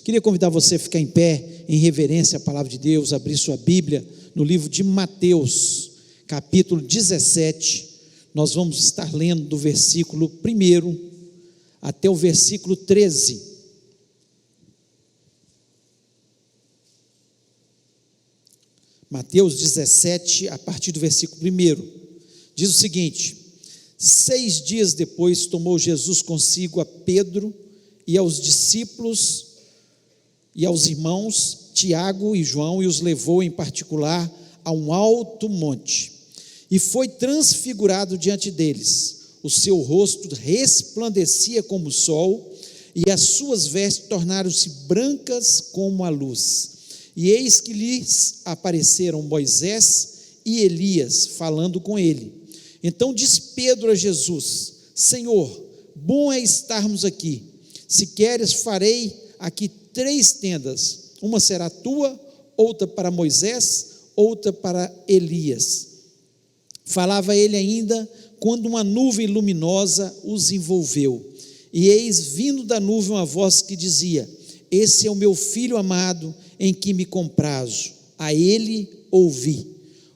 Queria convidar você a ficar em pé, em reverência à palavra de Deus, abrir sua Bíblia no livro de Mateus, capítulo 17, nós vamos estar lendo do versículo 1 até o versículo 13. Mateus 17, a partir do versículo 1, diz o seguinte: 6 dias depois tomou Jesus consigo a Pedro e aos discípulos e aos irmãos Tiago e João, e os levou em particular a um alto monte, e foi transfigurado diante deles. O seu rosto resplandecia como o sol, e as suas vestes tornaram-se brancas como a luz. E eis que lhes apareceram Moisés e Elias, falando com ele. Então disse Pedro a Jesus: Senhor, bom é estarmos aqui. Se queres, farei aqui 3 tendas, uma será tua, outra para Moisés, outra para Elias. Falava ele ainda, quando uma nuvem luminosa os envolveu, e eis vindo da nuvem uma voz que dizia: Esse é o meu filho amado, em que me comprazo, a ele ouvi.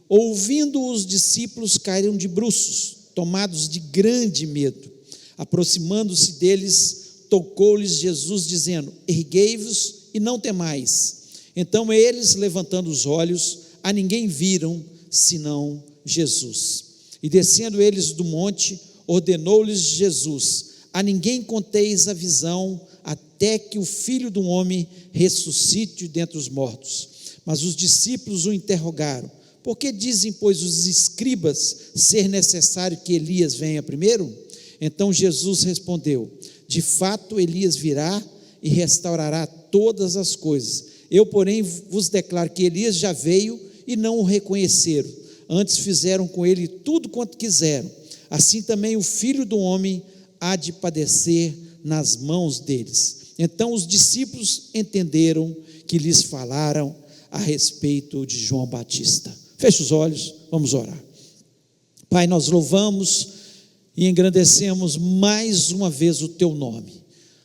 Ouvindo, os discípulos caíram de bruços, tomados de grande medo. Aproximando-se deles, tocou-lhes Jesus, dizendo: Erguei-vos e não temais. Então eles, levantando os olhos, a ninguém viram, senão Jesus. E descendo eles do monte, ordenou-lhes Jesus: A ninguém conteis a visão, até que o Filho do Homem ressuscite dentre os mortos. Mas os discípulos o interrogaram: Por que dizem, pois, os escribas ser necessário que Elias venha primeiro? Então Jesus respondeu: De fato, Elias virá e restaurará todas as coisas. Eu, porém, vos declaro que Elias já veio e não o reconheceram. Antes fizeram com ele tudo quanto quiseram. Assim também o Filho do Homem há de padecer nas mãos deles. Então os discípulos entenderam que lhes falaram a respeito de João Batista. Feche os olhos, vamos orar. Pai, nós louvamos e engrandecemos mais uma vez o teu nome.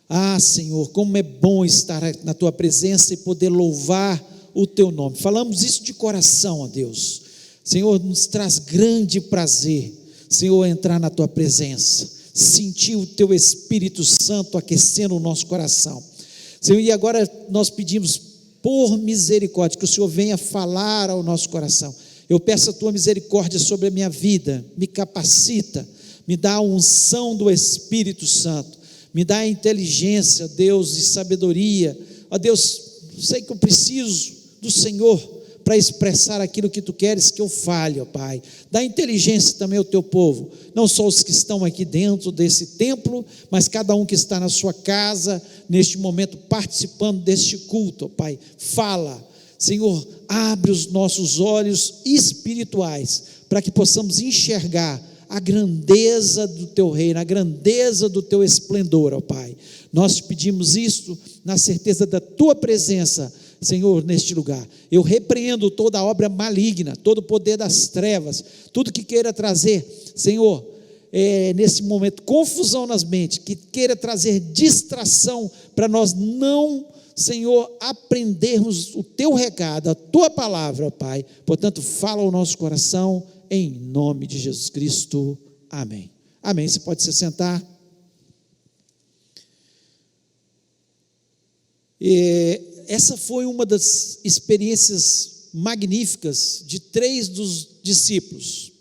Ah, Senhor, como é bom estar na tua presença e poder louvar o teu nome. Falamos isso de coração, ó Deus. Senhor, nos traz grande prazer, Senhor, entrar na tua presença, sentir o teu Espírito Santo aquecendo o nosso coração. Senhor, e agora nós pedimos por misericórdia que o Senhor venha falar ao nosso coração. Eu peço a tua misericórdia sobre a minha vida, me capacita, me dá a unção do Espírito Santo, me dá a inteligência, Deus, e sabedoria. Ó Deus, sei que eu preciso do Senhor para expressar aquilo que tu queres que eu fale, ó Pai. Dá inteligência também ao teu povo, não só os que estão aqui dentro desse templo, mas cada um que está na sua casa, neste momento participando deste culto, ó Pai. Fala, Senhor, abre os nossos olhos espirituais, para que possamos enxergar a grandeza do teu reino, a grandeza do teu esplendor, ó Pai. Nós te pedimos isto na certeza da tua presença, Senhor, neste lugar. Eu repreendo toda a obra maligna, todo o poder das trevas, tudo que queira trazer, Senhor, nesse momento, confusão nas mentes, que queira trazer distração para nós não, Senhor, aprendermos o teu recado, a tua palavra, ó Pai. Portanto, fala ao nosso coração, em nome de Jesus Cristo, amém. Amém, você pode se sentar. Essa foi uma das experiências magníficas de 3 dos discípulos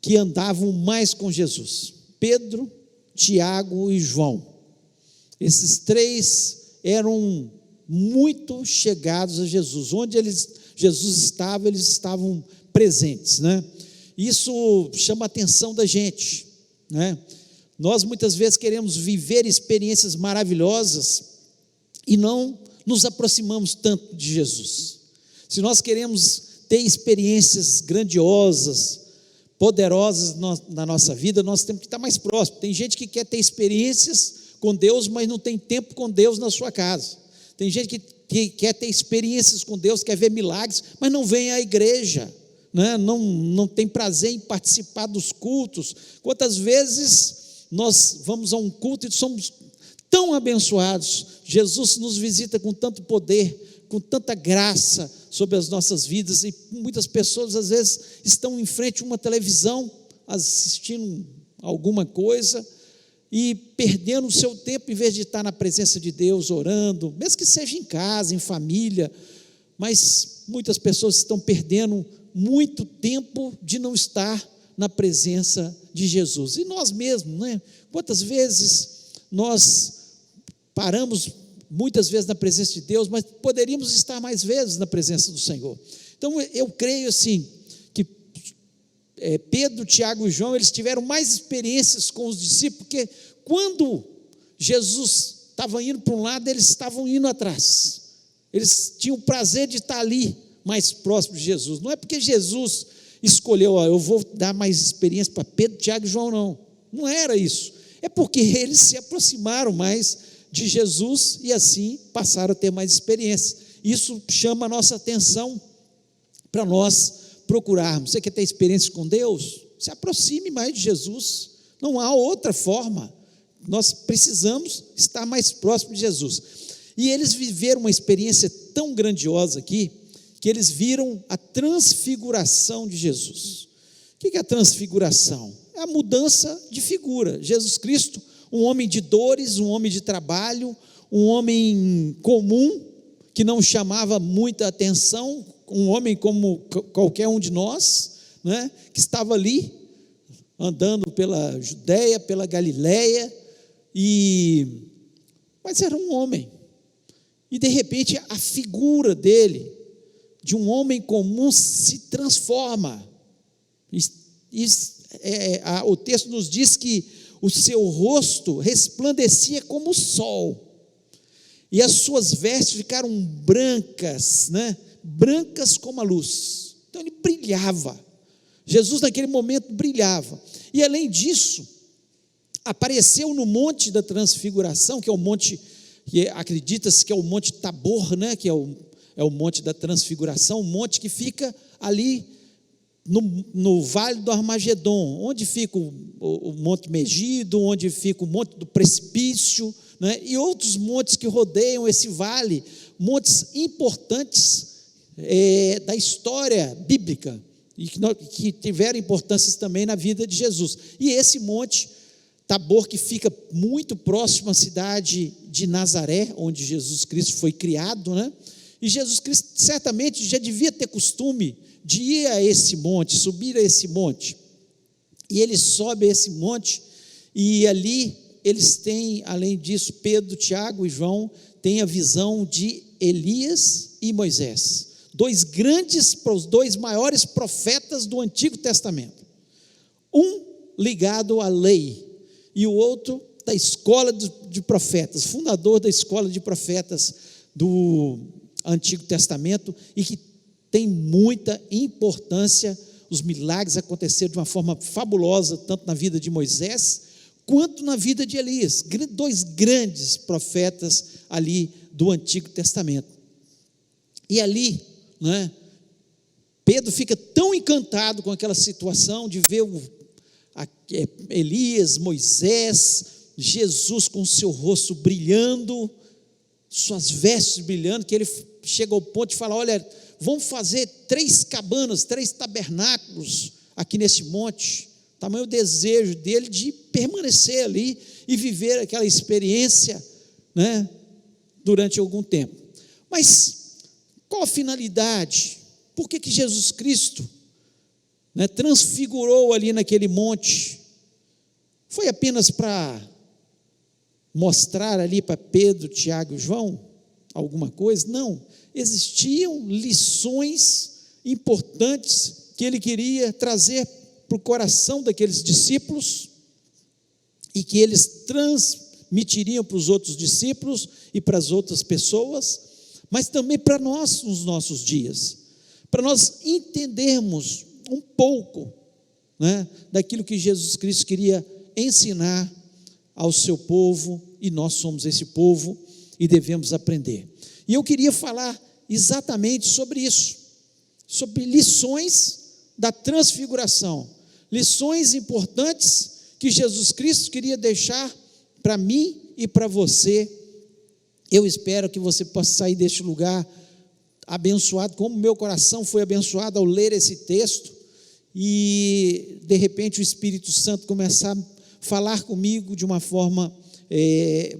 que andavam mais com Jesus: Pedro, Tiago e João. Esses 3 eram muito chegados a Jesus. Onde Jesus estava, eles estavam presentes, né? Isso chama a atenção da gente, né? Nós muitas vezes queremos viver experiências maravilhosas e não nos aproximamos tanto de Jesus. Se nós queremos ter experiências grandiosas, poderosas na nossa vida, nós temos que estar mais próximos. Tem gente que quer ter experiências com Deus, mas não tem tempo com Deus na sua casa. Tem gente que quer ter experiências com Deus, quer ver milagres, mas não vem à igreja, né? Não tem prazer em participar dos cultos. Quantas vezes nós vamos a um culto e somos tão abençoados. Jesus nos visita com tanto poder, com tanta graça sobre as nossas vidas, e muitas pessoas às vezes estão em frente a uma televisão, assistindo alguma coisa, e perdendo o seu tempo, em vez de estar na presença de Deus, orando, mesmo que seja em casa, em família, mas muitas pessoas estão perdendo muito tempo de não estar na presença de Jesus. E nós mesmos, né? Quantas vezes nós paramos muitas vezes na presença de Deus, mas poderíamos estar mais vezes na presença do Senhor. Então eu creio assim, que Pedro, Tiago e João, eles tiveram mais experiências com os discípulos, porque quando Jesus estava indo para um lado, eles estavam indo atrás, eles tinham o prazer de estar ali, mais próximo de Jesus. Não é porque Jesus escolheu, eu vou dar mais experiência para Pedro, Tiago e João, não era isso, é porque eles se aproximaram mais de Jesus e assim passaram a ter mais experiência. Isso chama a nossa atenção para nós procurarmos. Você quer ter experiência com Deus? Se aproxime mais de Jesus, não há outra forma, nós precisamos estar mais próximo de Jesus. E eles viveram uma experiência tão grandiosa aqui, que eles viram a transfiguração de Jesus. O que é a transfiguração? É a mudança de figura. Jesus Cristo, um homem de dores, um homem de trabalho, um homem comum, que não chamava muita atenção, um homem como qualquer um de nós, né, que estava ali, andando pela Judéia, pela Galiléia, mas era um homem, e de repente a figura dele, de um homem comum, se transforma, o texto nos diz que o seu rosto resplandecia como o sol, e as suas vestes ficaram brancas, né? Brancas como a luz. Então ele brilhava, Jesus naquele momento brilhava, e além disso, apareceu no monte da transfiguração, que é o monte, que acredita-se que é o monte Tabor, né? Que é o monte da transfiguração, um monte que fica ali no vale do Armagedon, onde fica o Monte Megido, onde fica o Monte do Precipício, né? E outros montes que rodeiam esse vale, montes importantes da história bíblica, e que tiveram importâncias também na vida de Jesus. E esse monte Tabor, que fica muito próximo à cidade de Nazaré, onde Jesus Cristo foi criado, né? E Jesus Cristo certamente já devia ter costume de ir a esse monte, subir a esse monte, e ele sobe a esse monte, e ali eles têm, além disso, Pedro, Tiago e João, têm a visão de Elias e Moisés, os dois maiores profetas do Antigo Testamento, um ligado à lei, e o outro da escola de profetas, fundador da escola de profetas do Antigo Testamento, e que tem muita importância. Os milagres aconteceram de uma forma fabulosa, tanto na vida de Moisés, quanto na vida de Elias, dois grandes profetas ali do Antigo Testamento. E ali, né, Pedro fica tão encantado com aquela situação de ver Elias, Moisés, Jesus com o seu rosto brilhando, suas vestes brilhando, que ele chega ao ponto de falar: olha, vamos fazer 3 cabanas, 3 tabernáculos aqui nesse monte. Tamanho o desejo dele de permanecer ali e viver aquela experiência, né, durante algum tempo. Mas qual a finalidade? Por que Jesus Cristo, né, transfigurou ali naquele monte? Foi apenas para mostrar ali para Pedro, Tiago e João alguma coisa? Não, existiam lições importantes que ele queria trazer para o coração daqueles discípulos, e que eles transmitiriam para os outros discípulos e para as outras pessoas, mas também para nós nos nossos dias, para nós entendermos um pouco, né, daquilo que Jesus Cristo queria ensinar ao seu povo, e nós somos esse povo e devemos aprender. E eu queria falar exatamente sobre isso, sobre lições da transfiguração, lições importantes que Jesus Cristo queria deixar para mim e para você. Eu espero que você possa sair deste lugar abençoado, como meu coração foi abençoado ao ler esse texto, e de repente o Espírito Santo começar a falar comigo de uma forma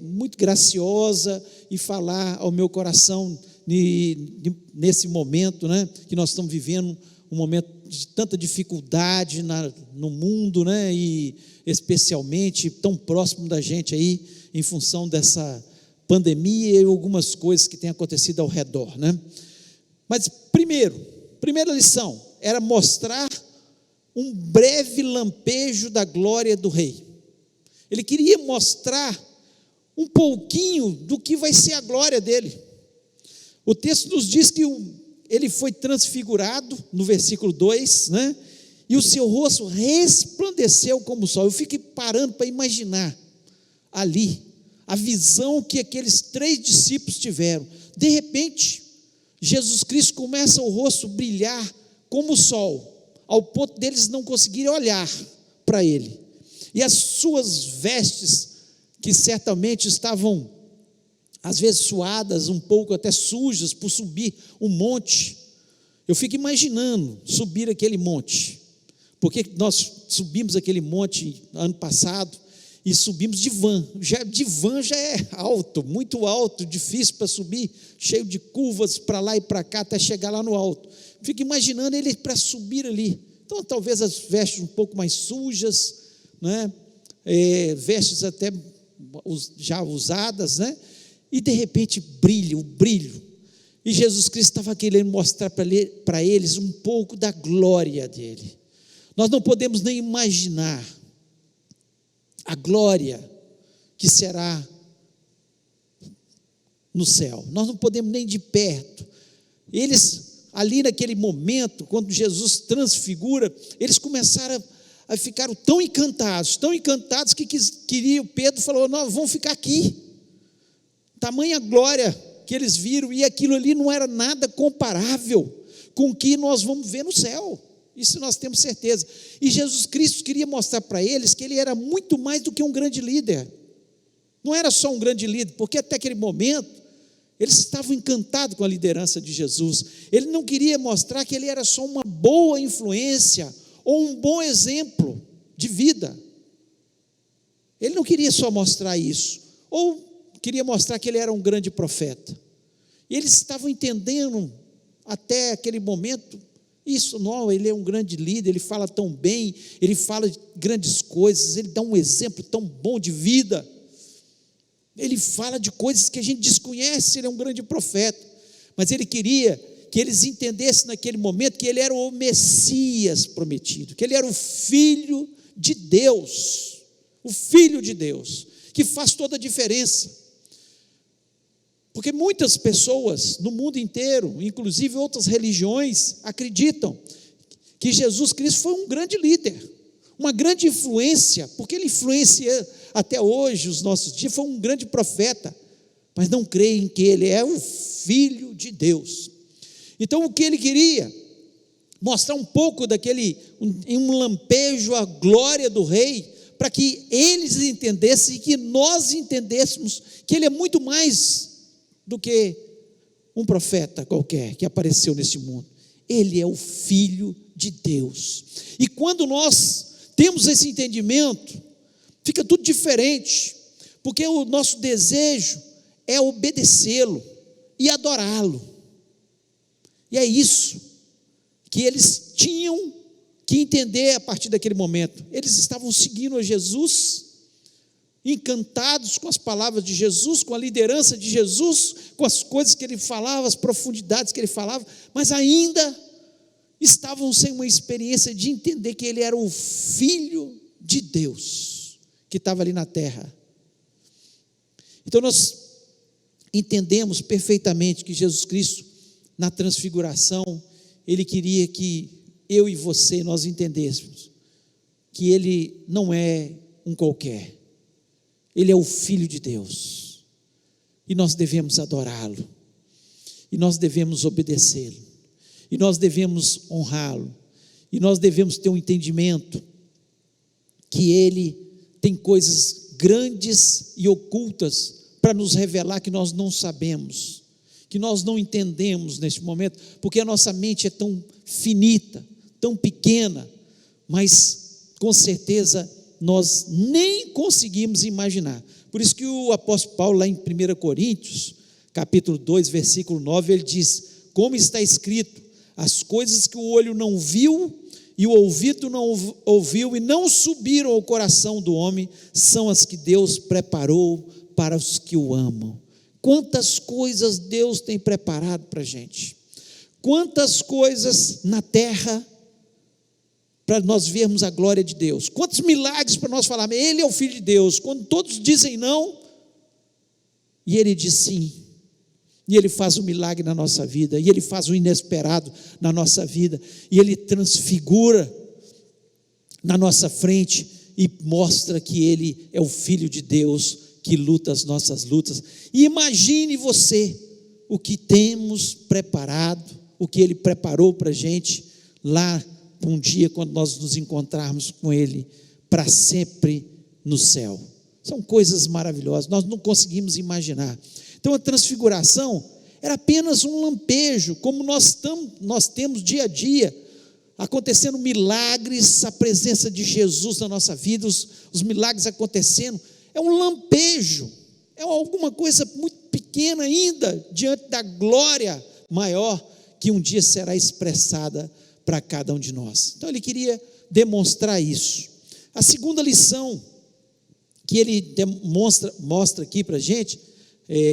muito graciosa, e falar ao meu coração nesse momento, né, que nós estamos vivendo, um momento de tanta dificuldade no mundo, né, e especialmente tão próximo da gente aí, em função dessa pandemia e algumas coisas que têm acontecido ao redor, né? Mas primeira lição era mostrar um breve lampejo da glória do rei. Ele queria mostrar um pouquinho do que vai ser a glória dele. O texto nos diz que ele foi transfigurado, no versículo 2, né? E o seu rosto resplandeceu como o sol. Eu fiquei parando para imaginar ali a visão que aqueles 3 discípulos tiveram. De repente, Jesus Cristo começa o rosto brilhar como o sol, ao ponto deles não conseguirem olhar para ele. E as suas vestes, que certamente estavam, às vezes, suadas, um pouco até sujas, por subir um monte. Eu fico imaginando subir aquele monte, porque nós subimos aquele monte ano passado, e subimos de van. De van já é alto, muito alto, difícil para subir, cheio de curvas para lá e para cá, até chegar lá no alto. Fico imaginando ele para subir ali. Então, talvez as vestes um pouco mais sujas, né? Vestes até já usadas, né? E de repente o brilho. E Jesus Cristo estava querendo mostrar para eles um pouco da glória dele. Nós não podemos nem imaginar a glória que será no céu. Nós não podemos nem de perto. Eles, ali naquele momento, quando Jesus transfigura, eles começaram a ficar tão encantados que queriam. Pedro falou: nós vamos ficar aqui. Tamanha glória que eles viram, e aquilo ali não era nada comparável com o que nós vamos ver no céu. Isso nós temos certeza. E Jesus Cristo queria mostrar para eles que ele era muito mais do que um grande líder. Não era só um grande líder, porque até aquele momento eles estavam encantados com a liderança de Jesus. Ele não queria mostrar que ele era só uma boa influência ou um bom exemplo de vida. Ele não queria só mostrar isso, ou queria mostrar que ele era um grande profeta. E eles estavam entendendo até aquele momento isso. Não, ele é um grande líder, ele fala tão bem, ele fala de grandes coisas, ele dá um exemplo tão bom de vida, ele fala de coisas que a gente desconhece. Ele é um grande profeta. Mas ele queria que eles entendessem naquele momento que ele era o Messias prometido, que ele era o Filho de Deus, que faz toda a diferença. Porque muitas pessoas no mundo inteiro, inclusive outras religiões, acreditam que Jesus Cristo foi um grande líder, uma grande influência, porque ele influencia até hoje, os nossos dias, foi um grande profeta, mas não creem que ele é o Filho de Deus. Então, o que ele queria? Mostrar um pouco um lampejo, a glória do rei, para que eles entendessem e que nós entendêssemos que ele é muito mais do que um profeta qualquer que apareceu neste mundo. Ele é o Filho de Deus. E quando nós temos esse entendimento, fica tudo diferente, porque o nosso desejo é obedecê-lo e adorá-lo. E é isso que eles tinham que entender a partir daquele momento. Eles estavam seguindo a Jesus, encantados com as palavras de Jesus, com a liderança de Jesus, com as coisas que ele falava, as profundidades que ele falava, mas ainda estavam sem uma experiência de entender que ele era o Filho de Deus, que estava ali na terra. Então nós entendemos perfeitamente que Jesus Cristo, na transfiguração, ele queria que eu e você, nós entendêssemos que ele não é um qualquer. Ele é o Filho de Deus, e nós devemos adorá-lo, e nós devemos obedecê-lo, e nós devemos honrá-lo, e nós devemos ter um entendimento que ele tem coisas grandes e ocultas para nos revelar que nós não sabemos, que nós não entendemos neste momento, porque a nossa mente é tão finita, tão pequena, mas com certeza nós nem conseguimos imaginar. Por isso que o apóstolo Paulo, lá em 1 Coríntios, capítulo 2, versículo 9, ele diz: como está escrito, as coisas que o olho não viu e o ouvido não ouviu e não subiram ao coração do homem, são as que Deus preparou para os que o amam. Quantas coisas Deus tem preparado para a gente, quantas coisas na terra para nós vermos a glória de Deus, quantos milagres para nós falarmos, Ele é o Filho de Deus, quando todos dizem não, e Ele diz sim, e Ele faz um milagre na nossa vida, e Ele faz o inesperado na nossa vida, e Ele transfigura na nossa frente, e mostra que Ele é o Filho de Deus, que luta as nossas lutas. E imagine você, o que temos preparado, o que Ele preparou para a gente, lá um dia quando nós nos encontrarmos com Ele, para sempre no céu. São coisas maravilhosas, nós não conseguimos imaginar. Então a transfiguração era apenas um lampejo, como nós temos dia a dia, acontecendo milagres, a presença de Jesus na nossa vida, os milagres acontecendo, é um lampejo, é alguma coisa muito pequena ainda, diante da glória maior, que um dia será expressada para cada um de nós. Então ele queria demonstrar isso. A segunda lição que ele mostra aqui para a gente,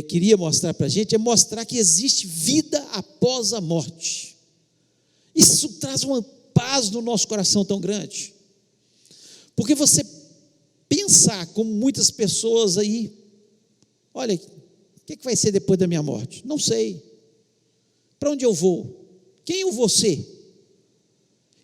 queria mostrar para a gente, é mostrar que existe vida após a morte. Isso traz uma paz no nosso coração tão grande, porque você pensar como muitas pessoas aí, olha, o que vai ser depois da minha morte? Não sei, para onde eu vou? Quem eu vou ser?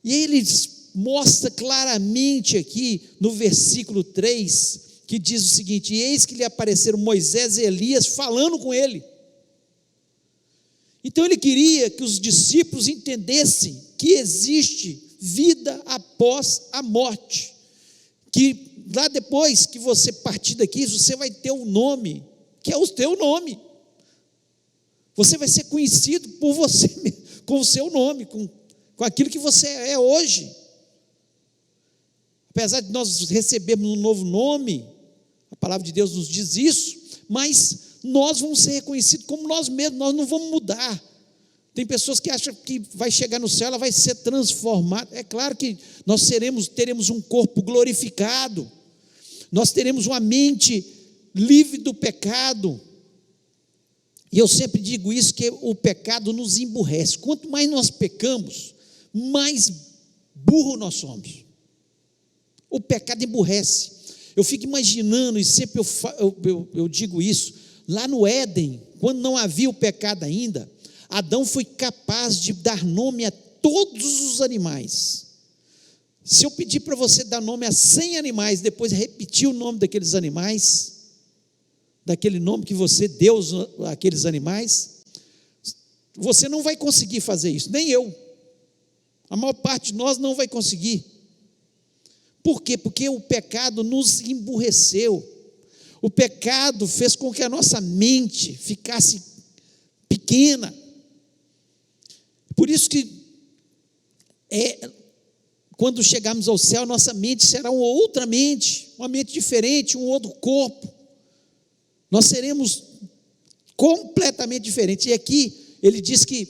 E aí ele mostra claramente aqui no versículo 3, que diz o seguinte: eis que lhe apareceram Moisés e Elias falando com ele. Então ele queria que os discípulos entendessem que existe vida após a morte, que lá depois que você partir daqui, você vai ter um nome, que é o teu nome, você vai ser conhecido por você, com o seu nome, com aquilo que você é hoje. Apesar de nós recebermos um novo nome, a palavra de Deus nos diz isso, mas nós vamos ser reconhecidos como nós mesmos, nós não vamos mudar. Tem pessoas que acham que vai chegar no céu, ela vai ser transformada. É claro que nós teremos um corpo glorificado, nós teremos uma mente livre do pecado, e eu sempre digo isso, que o pecado nos emburrece. Quanto mais nós pecamos, mais burro nós somos. O pecado emburrece. Eu fico imaginando, e sempre eu digo isso, lá no Éden, quando não havia o pecado ainda, Adão foi capaz de dar nome a todos os animais. Se eu pedir para você dar nome a 100 animais, depois repetir o nome daqueles animais, daquele nome que você deu àqueles animais, você não vai conseguir fazer isso, nem eu. A maior parte de nós não vai conseguir. Por quê? Porque o pecado nos emburreceu. O pecado fez com que a nossa mente ficasse pequena. Por isso que quando chegarmos ao céu, nossa mente será uma outra mente, uma mente diferente, um outro corpo. Nós seremos completamente diferentes. E aqui ele diz que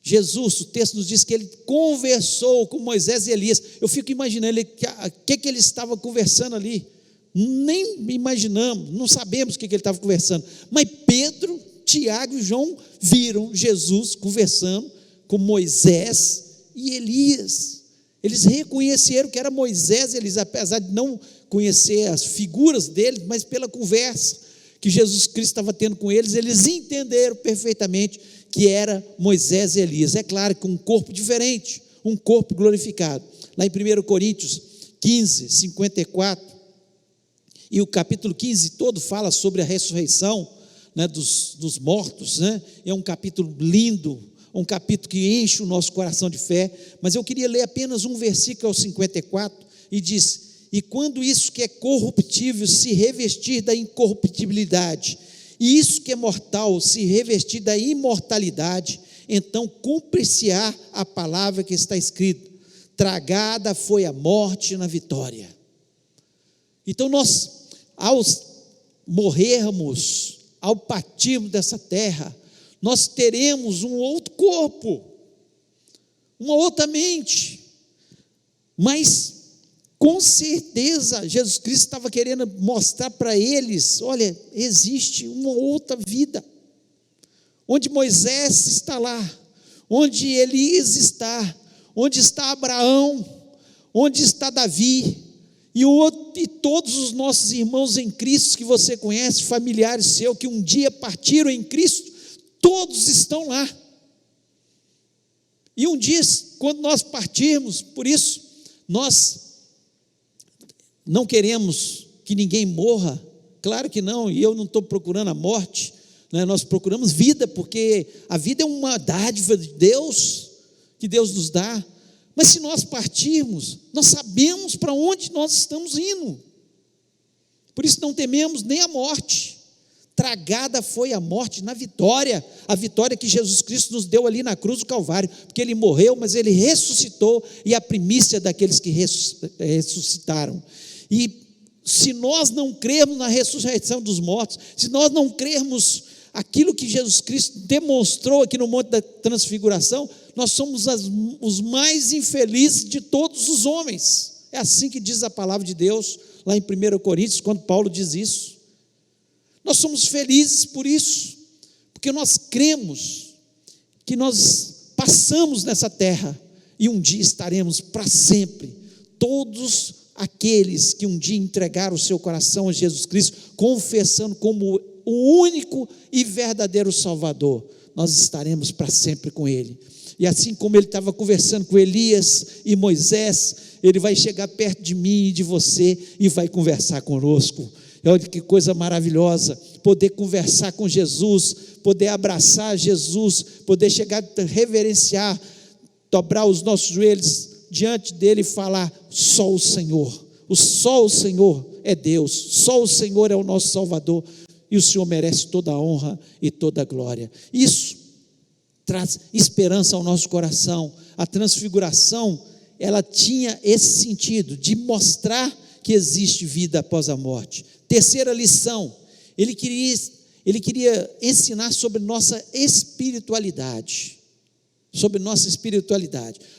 Jesus, o texto nos diz que ele conversou com Moisés e Elias. Eu fico imaginando o que ele estava conversando ali. Nem imaginamos, não sabemos o que ele estava conversando. Mas Pedro, Tiago e João viram Jesus conversando com Moisés e Elias. Eles reconheceram que era Moisés e Elias, apesar de não conhecer as figuras deles, mas pela conversa que Jesus Cristo estava tendo com eles, eles entenderam perfeitamente que era Moisés e Elias. É claro que um corpo diferente, um corpo glorificado. Lá em 1 Coríntios 15, 54, e o capítulo 15 todo fala sobre a ressurreição, né, dos mortos, né? É um capítulo lindo, um capítulo que enche o nosso coração de fé, mas eu queria ler apenas um versículo, ao 54, e diz: E quando isso que é corruptível se revestir da incorruptibilidade, e isso que é mortal se revestir da imortalidade, então cumprir-se-á a palavra que está escrita: tragada foi a morte na vitória. Então nós, ao morrermos, ao partirmos dessa terra, nós teremos um outro corpo, uma outra mente, mas com certeza Jesus Cristo estava querendo mostrar para eles: olha, existe uma outra vida, onde Moisés está lá, onde Elias está, onde está Abraão, onde está Davi, e todos os nossos irmãos em Cristo que você conhece, familiares seus, que um dia partiram em Cristo, todos estão lá. E um dia, quando nós partirmos, por isso, nós não queremos que ninguém morra, claro que não, e eu não estou procurando a morte, né? Nós procuramos vida, porque a vida é uma dádiva de Deus, que Deus nos dá. Mas se nós partirmos, nós sabemos para onde nós estamos indo, por isso não tememos nem a morte. Tragada foi a morte na vitória, a vitória que Jesus Cristo nos deu ali na cruz do Calvário, porque Ele morreu, mas Ele ressuscitou, e a primícia daqueles que ressuscitaram. E se nós não crermos na ressurreição dos mortos, se nós não crermos aquilo que Jesus Cristo demonstrou aqui no Monte da Transfiguração, nós somos os mais infelizes de todos os homens. É assim que diz a palavra de Deus, lá em 1 Coríntios, quando Paulo diz isso. Nós somos felizes por isso, porque nós cremos que nós passamos nessa terra, e um dia estaremos para sempre. Todos aqueles que um dia entregaram o seu coração a Jesus Cristo, confessando como o único e verdadeiro Salvador, nós estaremos para sempre com Ele. E assim como Ele estava conversando com Elias e Moisés, Ele vai chegar perto de mim e de você, e vai conversar conosco. Olha que coisa maravilhosa, poder conversar com Jesus, poder abraçar Jesus, poder chegar, reverenciar, dobrar os nossos joelhos diante dele e falar: só o Senhor é Deus, só o Senhor é o nosso Salvador, e o Senhor merece toda a honra e toda a glória. Isso traz esperança ao nosso coração. A transfiguração, ela tinha esse sentido de mostrar que existe vida após a morte. Terceira lição, ele queria ensinar sobre nossa espiritualidade,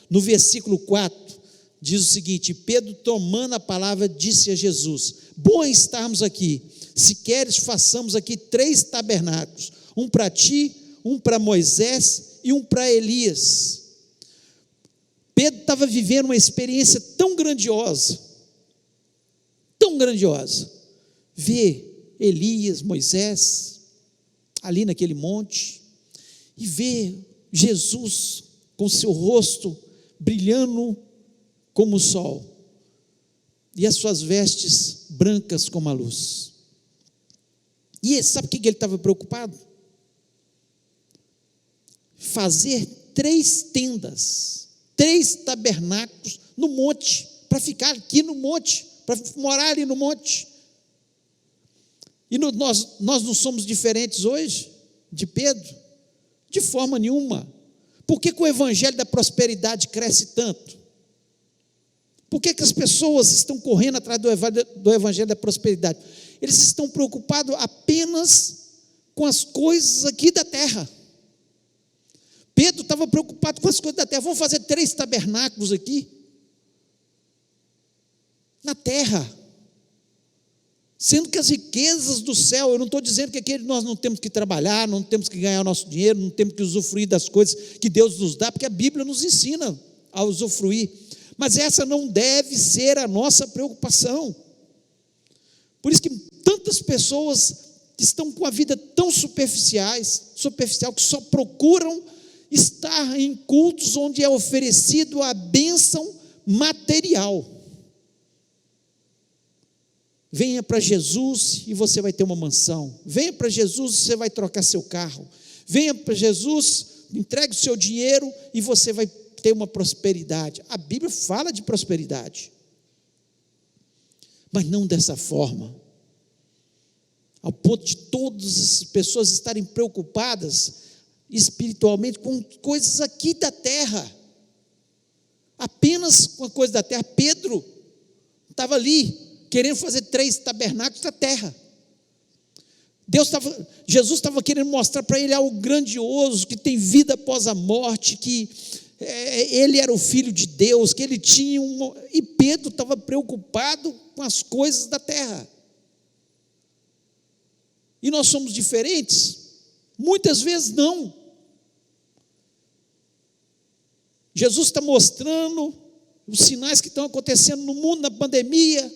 no versículo 4, diz o seguinte: Pedro, tomando a palavra, disse a Jesus: bom é estarmos aqui, se queres façamos aqui 3 tabernáculos, um para ti, um para Moisés e um para Elias. Pedro estava vivendo uma experiência tão grandiosa, ver Elias, Moisés, ali naquele monte, e ver Jesus com seu rosto brilhando como o sol, e as suas vestes brancas como a luz. E sabe o que ele estava preocupado? Fazer 3 tendas, 3 tabernáculos no monte, para ficar aqui no monte, para morar ali no monte. E nós não somos diferentes hoje de Pedro, de forma nenhuma. Por que o evangelho da prosperidade cresce tanto? Por que as pessoas estão correndo atrás do evangelho da prosperidade? Eles estão preocupados apenas com as coisas aqui da terra. Pedro estava preocupado com as coisas da terra. Vamos fazer 3 tabernáculos aqui na terra, sendo que as riquezas do céu, eu não estou dizendo que aqui nós não temos que trabalhar, não temos que ganhar o nosso dinheiro, não temos que usufruir das coisas que Deus nos dá, porque a Bíblia nos ensina a usufruir, mas essa não deve ser a nossa preocupação. Por isso que tantas pessoas estão com a vida tão superficial, que só procuram estar em cultos onde é oferecido a bênção material. Venha para Jesus e você vai ter uma mansão. Venha para Jesus e você vai trocar seu carro. Venha para Jesus, entregue o seu dinheiro e você vai ter uma prosperidade. A Bíblia fala de prosperidade. mas não dessa forma, ao ponto de todas as pessoas estarem preocupadas espiritualmente com coisas aqui da terra, apenas com a coisa da terra. Pedro estava ali, querendo fazer 3 tabernáculos da terra. Jesus estava querendo mostrar para ele algo grandioso, que tem vida após a morte, que ele era o Filho de Deus, que ele tinha e Pedro estava preocupado com as coisas da terra. E nós somos diferentes? Muitas vezes não. Jesus está mostrando os sinais que estão acontecendo no mundo, na pandemia,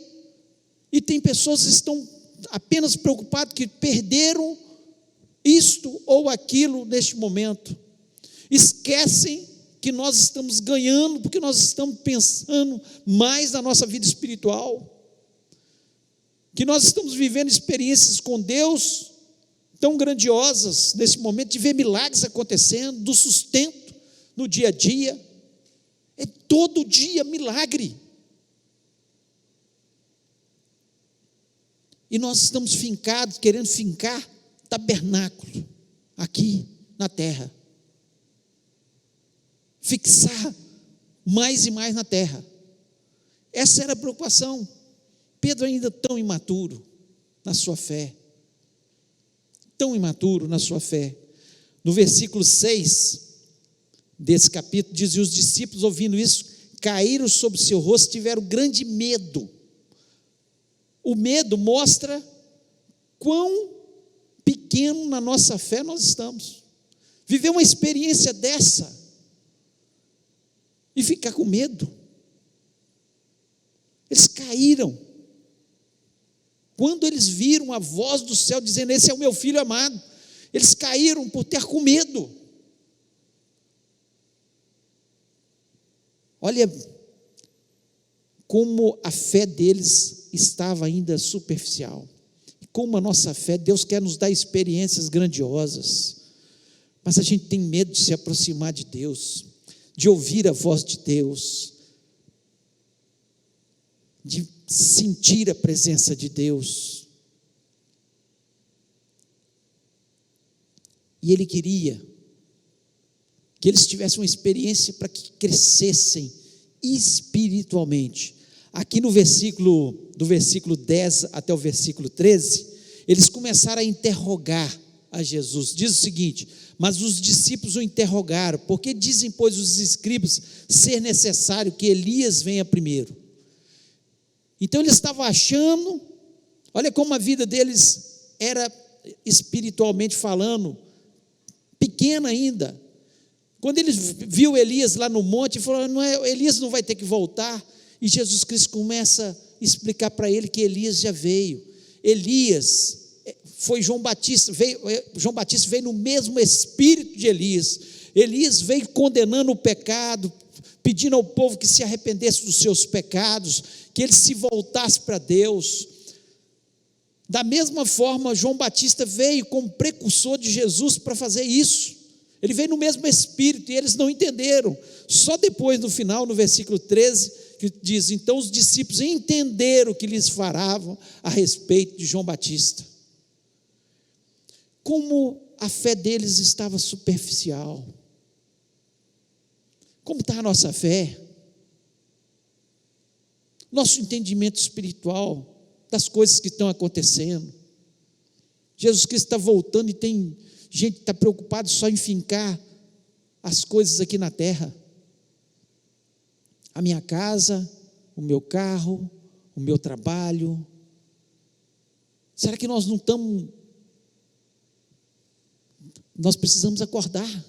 e tem pessoas que estão apenas preocupadas que perderam isto ou aquilo neste momento. Esquecem que nós estamos ganhando, porque nós estamos pensando mais na nossa vida espiritual, que nós estamos vivendo experiências com Deus tão grandiosas nesse momento, de ver milagres acontecendo, do sustento no dia a dia. É todo dia milagre. E nós estamos fincados, querendo fincar tabernáculo aqui na terra, fixar mais e mais na terra. Essa era a preocupação. Pedro ainda tão imaturo na sua fé, tão imaturo na sua fé. No versículo 6 desse capítulo, diz: e os discípulos, ouvindo isso, caíram sobre o seu rosto, tiveram grande medo. O medo mostra quão pequeno na nossa fé nós estamos. Viver uma experiência dessa e ficar com medo. Eles caíram quando eles viram a voz do céu dizendo: esse é o meu filho amado. Eles caíram por ter com medo. Olha como a fé deles estava ainda superficial. Como a nossa fé, Deus quer nos dar experiências grandiosas, mas a gente tem medo de se aproximar de Deus, de ouvir a voz de Deus, de sentir a presença de Deus. E Ele queria que eles tivessem uma experiência para que crescessem espiritualmente. Aqui no do versículo 10 até o versículo 13, eles começaram a interrogar a Jesus. Diz o seguinte: mas os discípulos o interrogaram: por que dizem, pois, os escribas ser necessário que Elias venha primeiro? Então eles estavam achando, olha como a vida deles era, espiritualmente falando, pequena ainda. Quando eles viu Elias lá no monte, ele falou: Elias não vai ter que voltar. E Jesus Cristo começa a explicar para ele que Elias já veio. Elias foi João Batista veio no mesmo espírito de Elias. Elias veio condenando o pecado, pedindo ao povo que se arrependesse dos seus pecados, que ele se voltasse para Deus. Da mesma forma, João Batista veio como precursor de Jesus para fazer isso. Ele veio no mesmo espírito e eles não entenderam. Só depois, no final, no versículo 13, que diz: então os discípulos entenderam o que lhes falavam a respeito de João Batista. Como a fé deles estava superficial. Como está a nossa fé? Nosso entendimento espiritual das coisas que estão acontecendo. Jesus Cristo está voltando e tem gente que está preocupada só em fincar as coisas aqui na terra. A minha casa, o meu carro, o meu trabalho. Será que nós não estamos... Nós precisamos acordar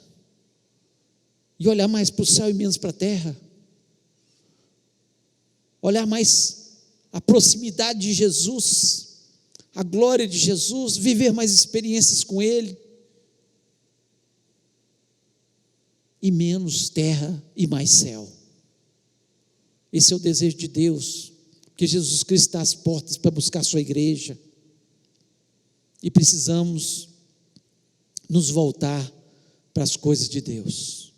e olhar mais para o céu e menos para a terra. Olhar mais a proximidade de Jesus, a glória de Jesus, viver mais experiências com Ele. E menos terra e mais céu. Esse é o desejo de Deus, porque Jesus Cristo está às portas para buscar a sua igreja, e precisamos nos voltar para as coisas de Deus.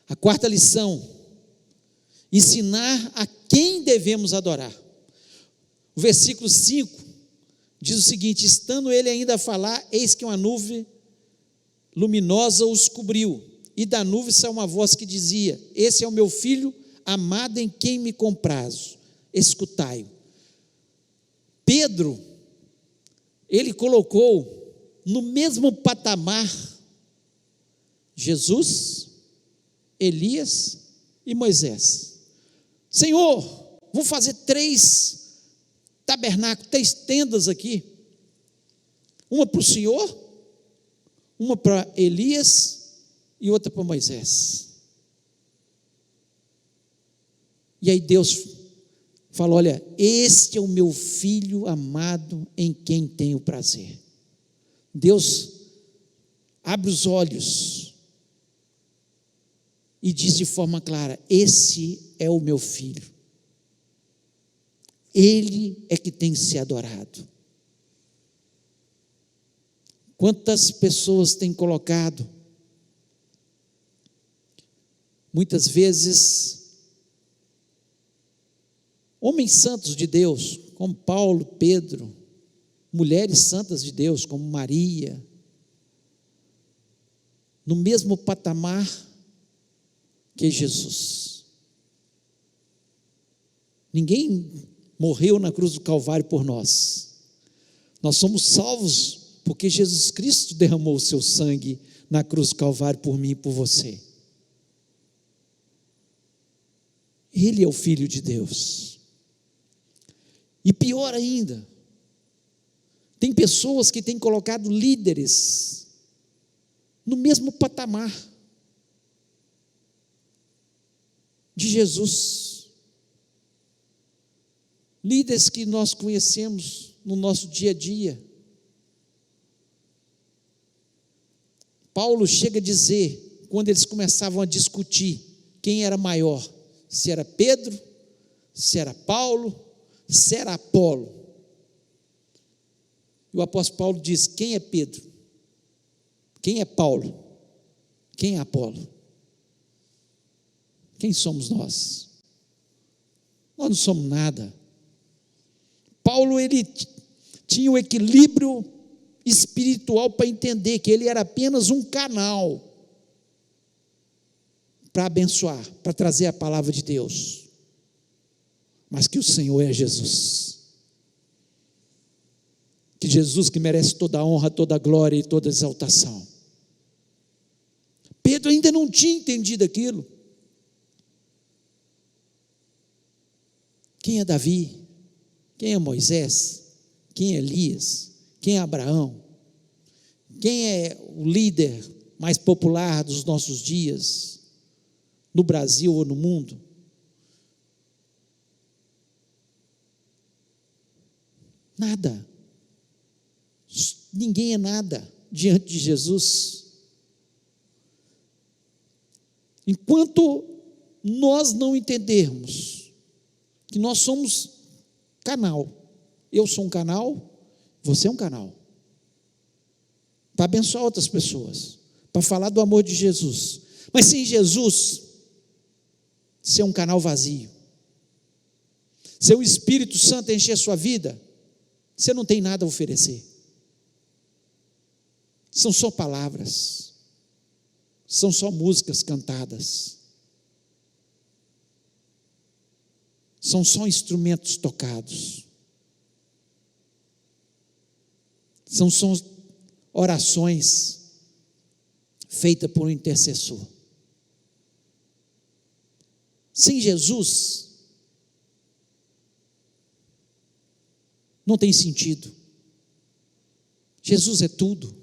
A quarta lição: ensinar a quem devemos adorar. O versículo 5 diz o seguinte: estando ele ainda a falar, eis que uma nuvem luminosa os cobriu, e da nuvem saiu uma voz que dizia: esse é o meu filho amado em quem me comprazo, escutai-o. Pedro, ele colocou no mesmo patamar Jesus, Elias e Moisés. Senhor, vamos fazer 3 tabernáculos, 3 tendas aqui, uma para o Senhor, uma para Elias e outra para Moisés. E aí Deus falou: olha, este é o meu filho amado em quem tenho prazer. Deus abre os olhos e diz de forma clara: esse é o meu filho, ele é que tem que ser adorado. Quantas pessoas têm colocado, muitas vezes, homens santos de Deus, como Paulo, Pedro, mulheres santas de Deus, como Maria, no mesmo patamar que Jesus. Ninguém morreu na cruz do Calvário por nós. Nós somos salvos porque Jesus Cristo derramou o seu sangue na cruz do Calvário por mim e por você. Ele é o Filho de Deus. E pior ainda, tem pessoas que têm colocado líderes no mesmo patamar de Jesus. Líderes que nós conhecemos no nosso dia a dia. Paulo chega a dizer, quando eles começavam a discutir quem era maior, se era Pedro, se era Paulo, se era Apolo. E o apóstolo Paulo diz: quem é Pedro? Quem é Paulo? Quem é Apolo? Quem somos nós? Nós não somos nada. Paulo, ele tinha o equilíbrio espiritual para entender que ele era apenas um canal para abençoar, para trazer a palavra de Deus, mas que o Senhor é Jesus, que Jesus que merece toda a honra, toda a glória e toda a exaltação. Pedro ainda não tinha entendido aquilo. Quem é Davi? Quem é Moisés? Quem é Elias? Quem é Abraão? Quem é o líder mais popular dos nossos dias, no Brasil ou no mundo? Nada. Ninguém é nada diante de Jesus. Enquanto nós não entendermos que nós somos canal, eu sou um canal, você é um canal, para abençoar outras pessoas, para falar do amor de Jesus, mas sem Jesus, ser um canal vazio, se o Espírito Santo encher a sua vida, você não tem nada a oferecer, são só palavras, são só músicas cantadas, são só instrumentos tocados, são só orações feitas por um intercessor. Sem Jesus, não tem sentido. Jesus é tudo.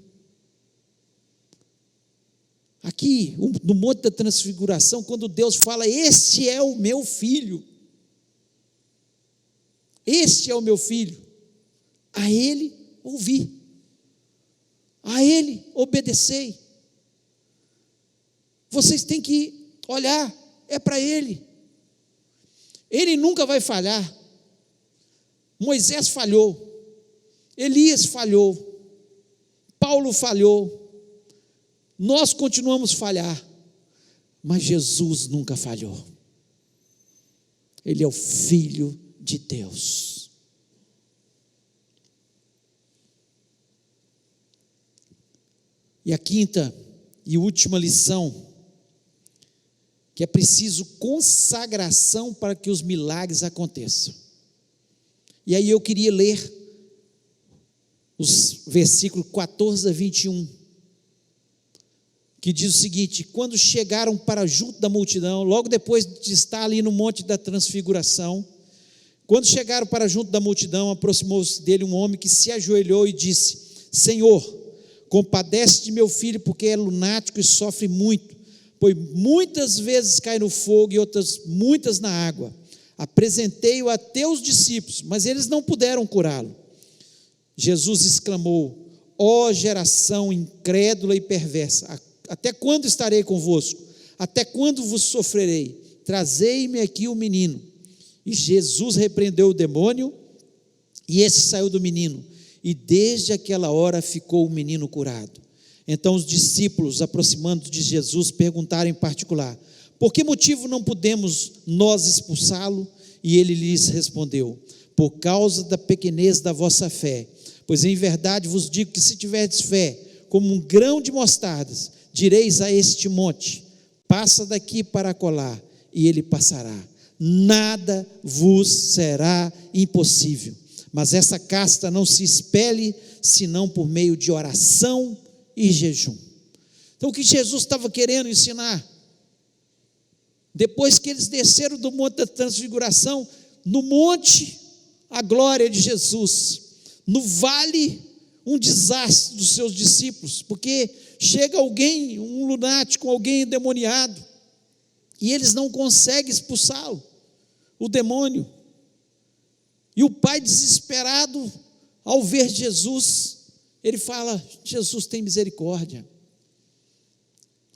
Aqui, no Monte da Transfiguração, quando Deus fala: este é o meu filho, este é o meu filho, a ele ouvi, a ele obedecei. Vocês têm que olhar, é para ele. Ele nunca vai falhar. Moisés falhou, Elias falhou, Paulo falhou, nós continuamos a falhar, mas Jesus nunca falhou. Ele é o Filho de Deus. E a quinta e última lição, que é preciso consagração para que os milagres aconteçam. E aí eu queria ler os versículos 14 a 21, que diz o seguinte: quando chegaram para junto da multidão, logo depois de estar ali no monte da transfiguração, quando chegaram para junto da multidão, aproximou-se dele um homem que se ajoelhou e disse: Senhor, compadece de meu filho, porque é lunático e sofre muito, pois muitas vezes cai no fogo e outras muitas na água. Apresentei-o a teus discípulos, mas eles não puderam curá-lo. Jesus exclamou: ó geração incrédula e perversa, até quando estarei convosco? Até quando vos sofrerei? Trazei-me aqui o menino. E Jesus repreendeu o demônio, e esse saiu do menino, e desde aquela hora ficou o menino curado. Então os discípulos, aproximando de Jesus, perguntaram em particular: por que motivo não podemos nós expulsá-lo? E ele lhes respondeu: por causa da pequenez da vossa fé. Pois em verdade vos digo que se tiverdes fé, como um grão de mostarda, direis a este monte: passa daqui para acolá, e ele passará. Nada vos será impossível. Mas essa casta não se expele, senão por meio de oração e jejum. Então o que Jesus estava querendo ensinar? Depois que eles desceram do monte da transfiguração, no monte, a glória de Jesus, no vale, um desastre dos seus discípulos, porque chega alguém, um lunático, alguém endemoniado, e eles não conseguem expulsá-lo, o demônio. E o pai desesperado, ao ver Jesus, ele fala: Jesus, tem misericórdia,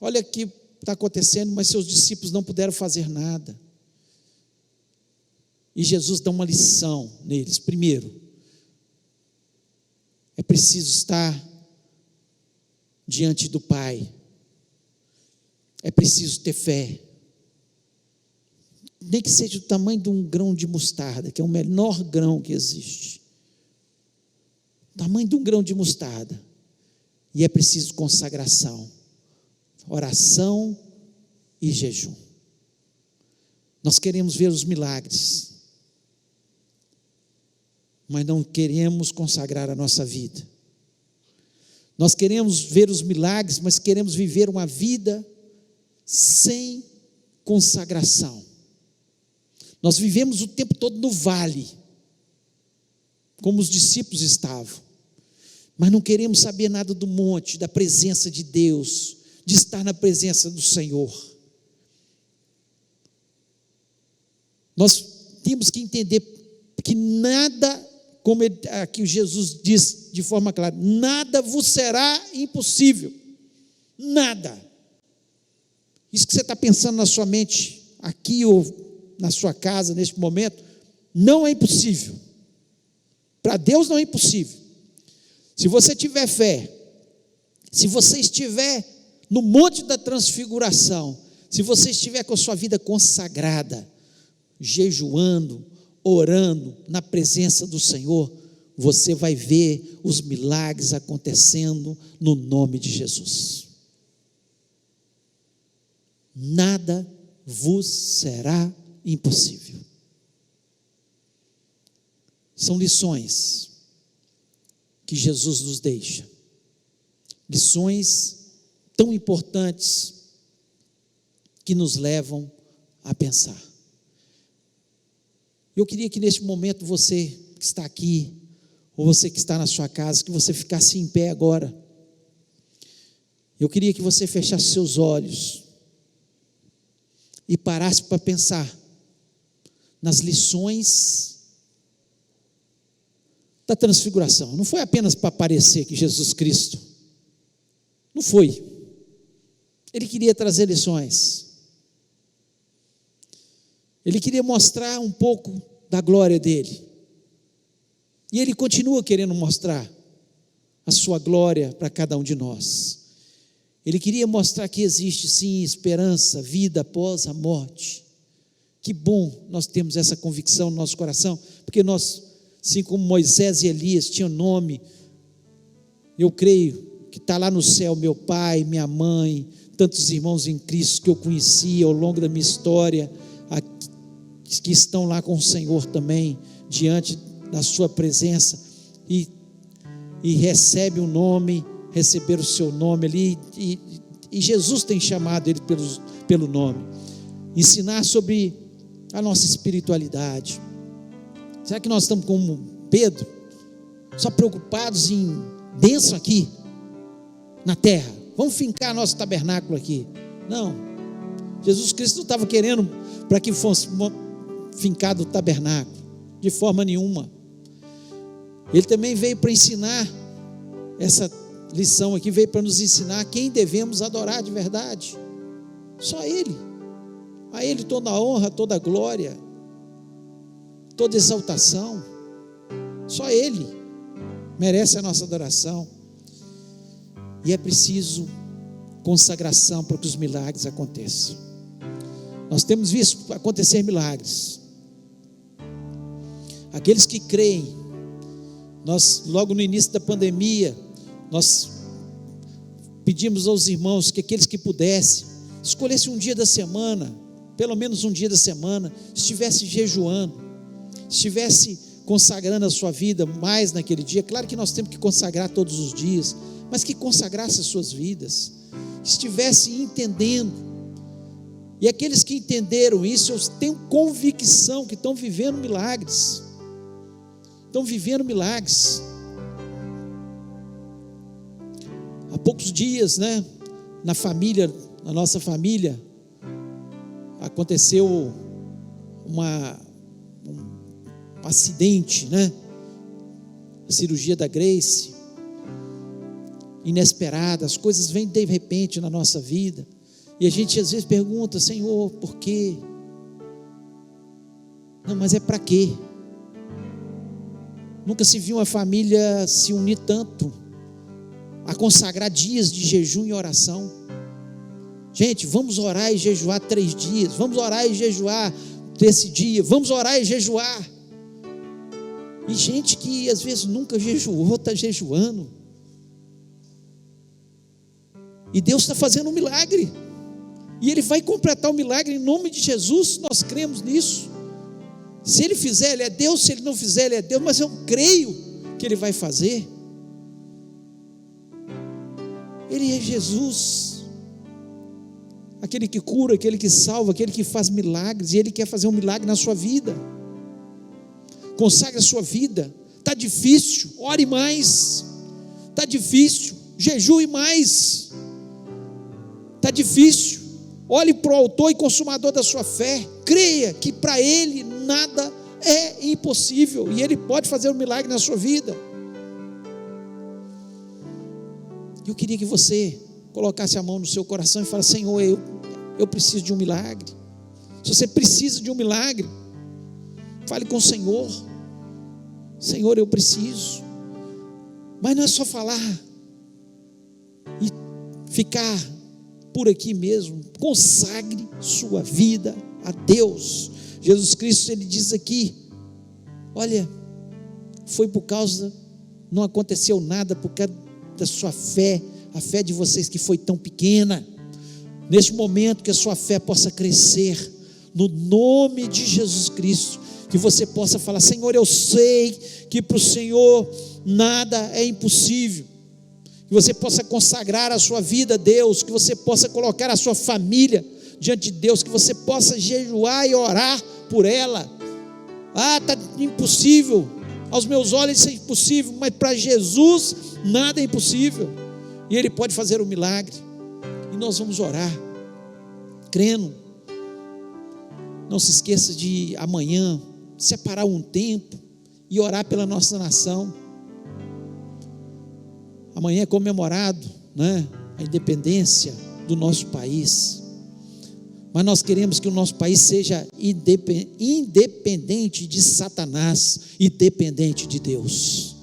olha o que está acontecendo, mas seus discípulos não puderam fazer nada. E Jesus dá uma lição neles. Primeiro, é preciso estar diante do Pai, é preciso ter fé, nem que seja o tamanho de um grão de mostarda, que é o menor grão que existe, o tamanho de um grão de mostarda. E é preciso consagração, oração e jejum. Nós queremos ver os milagres, mas não queremos consagrar a nossa vida. Nós queremos ver os milagres, mas queremos viver uma vida sem consagração. Nós vivemos o tempo todo no vale, como os discípulos estavam, mas não queremos saber nada do monte, da presença de Deus, de estar na presença do Senhor. Nós temos que entender que nada, como aqui Jesus diz de forma clara, nada vos será impossível, nada. Isso que você está pensando na sua mente, aqui ou na sua casa, neste momento, não é impossível. Para Deus não é impossível. Se você tiver fé, se você estiver no monte da transfiguração, se você estiver com a sua vida consagrada, jejuando, orando na presença do Senhor, você vai ver os milagres acontecendo no nome de Jesus. Nada vos será impossível. São lições que Jesus nos deixa, lições tão importantes que nos levam a pensar. Eu queria que neste momento você que está aqui, ou você que está na sua casa, que você ficasse em pé agora. Eu queria que você fechasse seus olhos e parasse para pensar nas lições da transfiguração. Não foi apenas para aparecer que Jesus Cristo, não foi. Ele queria trazer lições. Ele queria mostrar um pouco da glória dele. E ele continua querendo mostrar a sua glória para cada um de nós. Ele queria mostrar que existe sim esperança, vida após a morte. Que bom nós temos essa convicção no nosso coração, porque nós, assim como Moisés e Elias tinham nome, eu creio que está lá no céu, meu pai, minha mãe, tantos irmãos em Cristo que eu conheci ao longo da minha história, que estão lá com o Senhor também, diante da sua presença, e recebe o nome, receber o seu nome ali, e Jesus tem chamado ele pelo nome, ensinar sobre a nossa espiritualidade. Será que nós estamos como Pedro, só preocupados em bênção aqui na terra? Vamos fincar nosso tabernáculo aqui? Não, Jesus Cristo não estava querendo para que fosse fincado o tabernáculo, de forma nenhuma. Ele também veio para ensinar, essa lição aqui veio para nos ensinar quem devemos adorar de verdade. Só Ele. A Ele toda a honra, toda a glória, toda exaltação. Só Ele merece a nossa adoração. E é preciso consagração para que os milagres aconteçam. Nós temos visto acontecer milagres. Aqueles que creem, nós logo no início da pandemia, nós pedimos aos irmãos que aqueles que pudessem, escolhessem um dia da semana, pelo menos um dia da semana, estivesse jejuando, estivesse consagrando a sua vida mais naquele dia. Claro que nós temos que consagrar todos os dias, mas que consagrasse as suas vidas, que estivesse entendendo. E aqueles que entenderam isso, eu tenho convicção que estão vivendo milagres. Estão vivendo milagres. Há poucos dias, na nossa família, aconteceu um acidente, a cirurgia da Grace, inesperada, as coisas vêm de repente na nossa vida, e a gente às vezes pergunta: Senhor, por quê? Não, mas é para quê? Nunca se viu uma família se unir tanto, a consagrar dias de jejum e oração. Gente, vamos orar e jejuar 3 dias, vamos orar e jejuar desse dia, vamos orar e jejuar. E gente que às vezes nunca jejuou, está jejuando. E Deus está fazendo um milagre, e Ele vai completar o milagre em nome de Jesus. Nós cremos nisso. Se Ele fizer, Ele é Deus; se Ele não fizer, Ele é Deus, mas eu creio que Ele vai fazer. Ele é Jesus, aquele que cura, aquele que salva, aquele que faz milagres, e Ele quer fazer um milagre na sua vida. Consagre a sua vida. Está difícil, ore mais. Está difícil, jejue mais. Está difícil, olhe para o autor e consumador da sua fé. Creia que para Ele nada é impossível, e Ele pode fazer um milagre na sua vida. Eu queria que você colocasse a mão no seu coração e falasse: Senhor, eu preciso de um milagre. Se você precisa de um milagre, fale com o Senhor: Senhor, eu preciso. Mas não é só falar e ficar por aqui mesmo. Consagre sua vida a Deus. Jesus Cristo, Ele diz aqui: olha, foi por causa, não aconteceu nada por causa da sua fé, a fé de vocês que foi tão pequena. Neste momento, que a sua fé possa crescer, no nome de Jesus Cristo, que você possa falar: Senhor, eu sei que para o Senhor nada é impossível. Que você possa consagrar a sua vida a Deus, que você possa colocar a sua família diante de Deus, que você possa jejuar e orar por ela. Está impossível, aos meus olhos isso é impossível, mas para Jesus nada é impossível, e Ele pode fazer um milagre. E nós vamos orar, crendo. Não se esqueça de amanhã separar um tempo e orar pela nossa nação. Amanhã é comemorado, a independência do nosso país, mas nós queremos que o nosso país seja independente de Satanás e dependente de Deus.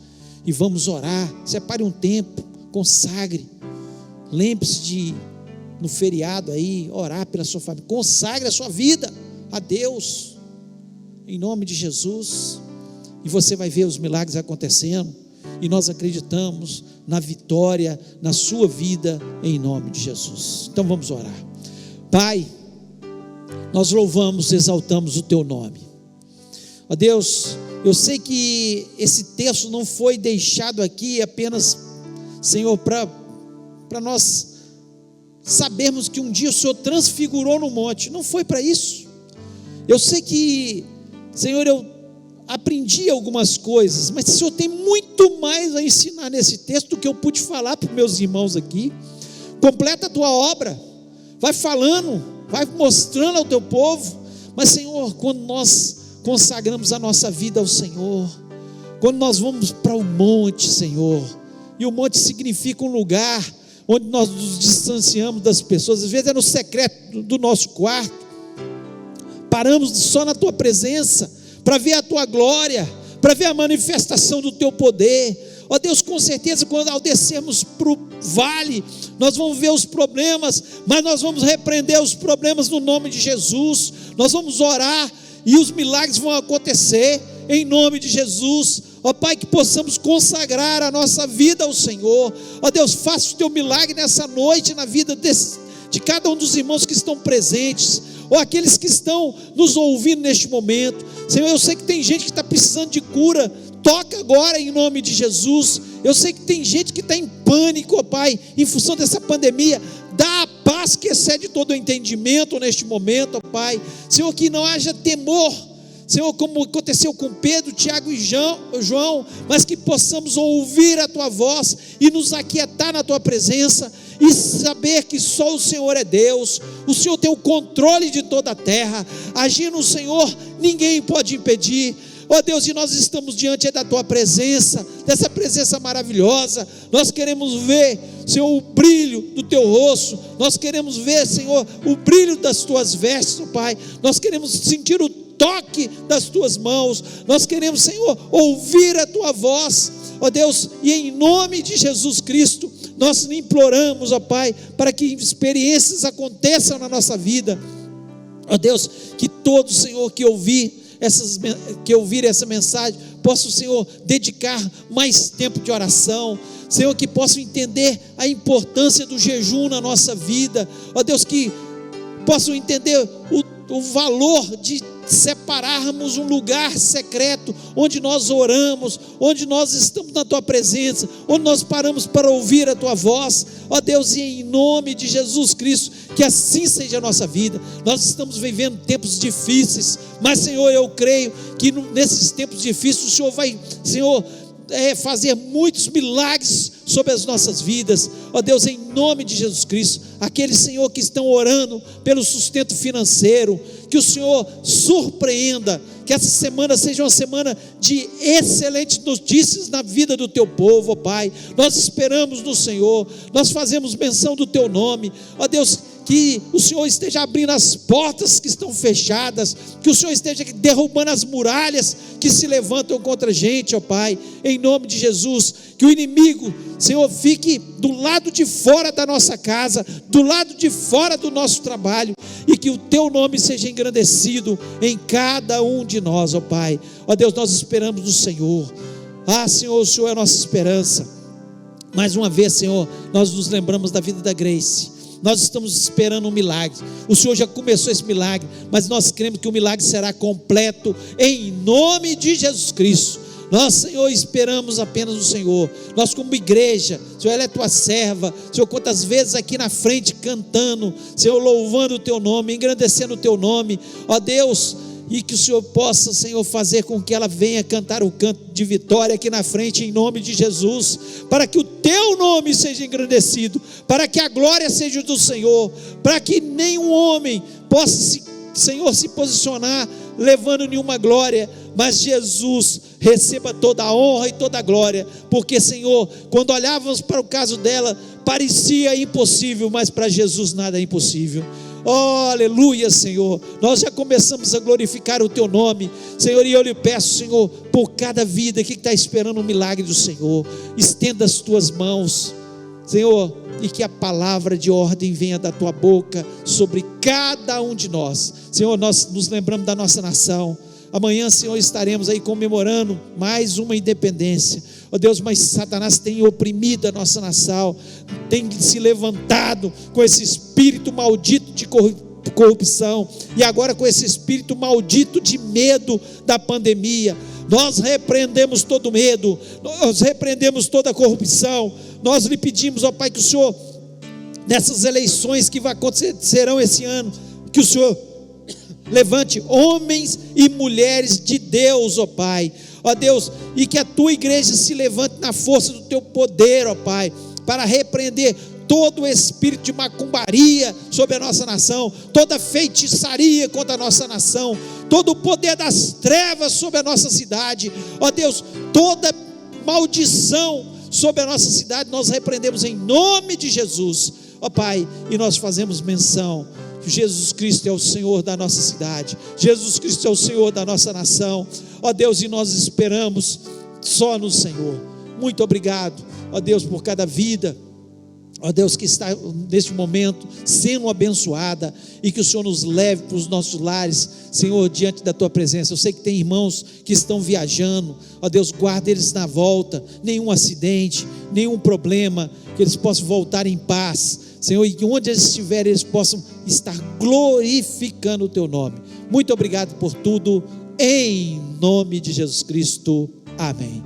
E vamos orar. Separe um tempo, consagre. Lembre-se de, no feriado aí, orar pela sua família. Consagre a sua vida a Deus, em nome de Jesus, e você vai ver os milagres acontecendo. e nós acreditamos na vitória, na sua vida, em nome de Jesus. Então vamos orar. Pai, nós louvamos, exaltamos o teu nome. Ó Deus, eu sei que esse texto não foi deixado aqui apenas, Senhor, para nós sabermos que um dia o Senhor transfigurou no monte. Não foi para isso. Eu sei que, Senhor, eu aprendi algumas coisas, mas o Senhor tem muito mais a ensinar nesse texto do que eu pude falar para os meus irmãos aqui. Completa a tua obra, vai falando, vai mostrando ao teu povo. Mas, Senhor, quando nós consagramos a nossa vida ao Senhor, quando nós vamos para o monte, Senhor, e o monte significa um lugar onde nós nos distanciamos das pessoas, às vezes é no secreto do nosso quarto, paramos só na tua presença, para ver a tua glória, para ver a manifestação do teu poder. Ó Deus, com certeza quando ao descermos para o vale, nós vamos ver os problemas, mas nós vamos repreender os problemas no nome de Jesus. Nós vamos orar e os milagres vão acontecer em nome de Jesus. Ó Pai, que possamos consagrar a nossa vida ao Senhor. Ó Deus, faça o teu milagre nessa noite na vida de cada um dos irmãos que estão presentes, ou aqueles que estão nos ouvindo neste momento. Senhor, eu sei que tem gente que está precisando de cura. Toca agora em nome de Jesus. Eu sei que tem gente que está em pânico, ó Pai, em função dessa pandemia. Dá a paz que excede todo o entendimento neste momento, ó Pai. Senhor, que não haja temor, Senhor, como aconteceu com Pedro, Tiago e João, mas que possamos ouvir a tua voz e nos aquietar na tua presença e saber que só o Senhor é Deus. O Senhor tem o controle de toda a terra. Agir no Senhor, ninguém pode impedir. Ó Deus, e nós estamos diante da tua presença, dessa presença maravilhosa. Nós queremos ver, Senhor, o brilho do teu rosto. Nós queremos ver, Senhor, o brilho das tuas vestes, ó Pai. Nós queremos sentir o toque das tuas mãos. Nós queremos, Senhor, ouvir a tua voz, ó Deus, e em nome de Jesus Cristo, nós imploramos, ó Pai, para que experiências aconteçam na nossa vida. Ó Deus, que todos, Senhor, que ouvir essa mensagem, possa o Senhor dedicar mais tempo de oração, Senhor, que possam entender a importância do jejum na nossa vida, ó Deus, que possam entender o valor de separarmos um lugar secreto, onde nós oramos, onde nós estamos na tua presença, onde nós paramos para ouvir a tua voz, ó Deus, e em nome de Jesus Cristo, que assim seja a nossa vida. Nós estamos vivendo tempos difíceis, mas Senhor, eu creio que nesses tempos difíceis, o Senhor vai, Senhor, fazer muitos milagres sobre as nossas vidas, ó Deus, em nome de Jesus Cristo. Aqueles, Senhor, que estão orando pelo sustento financeiro, que o Senhor surpreenda, que essa semana seja uma semana de excelentes notícias na vida do teu povo, ó Pai. Nós esperamos no Senhor, nós fazemos menção do teu nome, ó Deus, que o Senhor esteja abrindo as portas que estão fechadas, que o Senhor esteja derrubando as muralhas que se levantam contra a gente, ó Pai, em nome de Jesus. Que o inimigo, Senhor, fique do lado de fora da nossa casa, do lado de fora do nosso trabalho, e que o teu nome seja engrandecido em cada um de nós, ó Pai. Ó Deus, nós esperamos no Senhor. Senhor, o Senhor é a nossa esperança. Mais uma vez, Senhor, nós nos lembramos da vida da Grace. Nós estamos esperando um milagre. O Senhor já começou esse milagre, mas nós cremos que o milagre será completo em nome de Jesus Cristo. Nós, Senhor, esperamos apenas no Senhor. Nós, como igreja, Senhor, ela é tua serva. Senhor, quantas vezes aqui na frente cantando, Senhor, louvando o teu nome, engrandecendo o teu nome, ó Deus, e que o Senhor possa, Senhor, fazer com que ela venha cantar o canto de vitória aqui na frente, em nome de Jesus, para que o teu nome seja engrandecido, para que a glória seja do Senhor, para que nenhum homem possa, Senhor, se posicionar levando nenhuma glória, mas Jesus receba toda a honra e toda a glória, porque, Senhor, quando olhávamos para o caso dela, parecia impossível, mas para Jesus nada é impossível. Oh, aleluia, Senhor. Nós já começamos a glorificar o teu nome, Senhor, e eu lhe peço, Senhor, por cada vida aqui que está esperando um milagre do Senhor, estenda as tuas mãos, Senhor, e que a palavra de ordem venha da tua boca sobre cada um de nós. Senhor, nós nos lembramos da nossa nação. Amanhã, Senhor, estaremos aí comemorando mais uma independência. ó Deus, mas Satanás tem oprimido a nossa nação, tem se levantado com esse espírito maldito de corrupção, e agora com esse espírito maldito de medo da pandemia. Nós repreendemos todo medo, nós repreendemos toda corrupção. Nós lhe pedimos, ó Pai, que o Senhor, nessas eleições que acontecerão esse ano, que o Senhor levante homens e mulheres de Deus, ó Pai, ó Deus, e que a tua igreja se levante na força do teu poder, ó Pai, para repreender todo o espírito de macumbaria sobre a nossa nação, toda feitiçaria contra a nossa nação, todo o poder das trevas sobre a nossa cidade, ó Deus, toda maldição sobre a nossa cidade, nós repreendemos em nome de Jesus, ó Pai, e nós fazemos menção que Jesus Cristo é o Senhor da nossa cidade, Jesus Cristo é o Senhor da nossa nação, ó Deus, e nós esperamos só no Senhor. Muito obrigado, ó Deus, por cada vida, ó Deus, que está neste momento sendo abençoada, e que o Senhor nos leve para os nossos lares, Senhor, diante da tua presença. Eu sei que tem irmãos que estão viajando, ó Deus, guarda eles na volta, nenhum acidente, nenhum problema, que eles possam voltar em paz, Senhor, e que onde eles estiverem, eles possam estar glorificando o teu nome. Muito obrigado por tudo, em nome de Jesus Cristo, amém.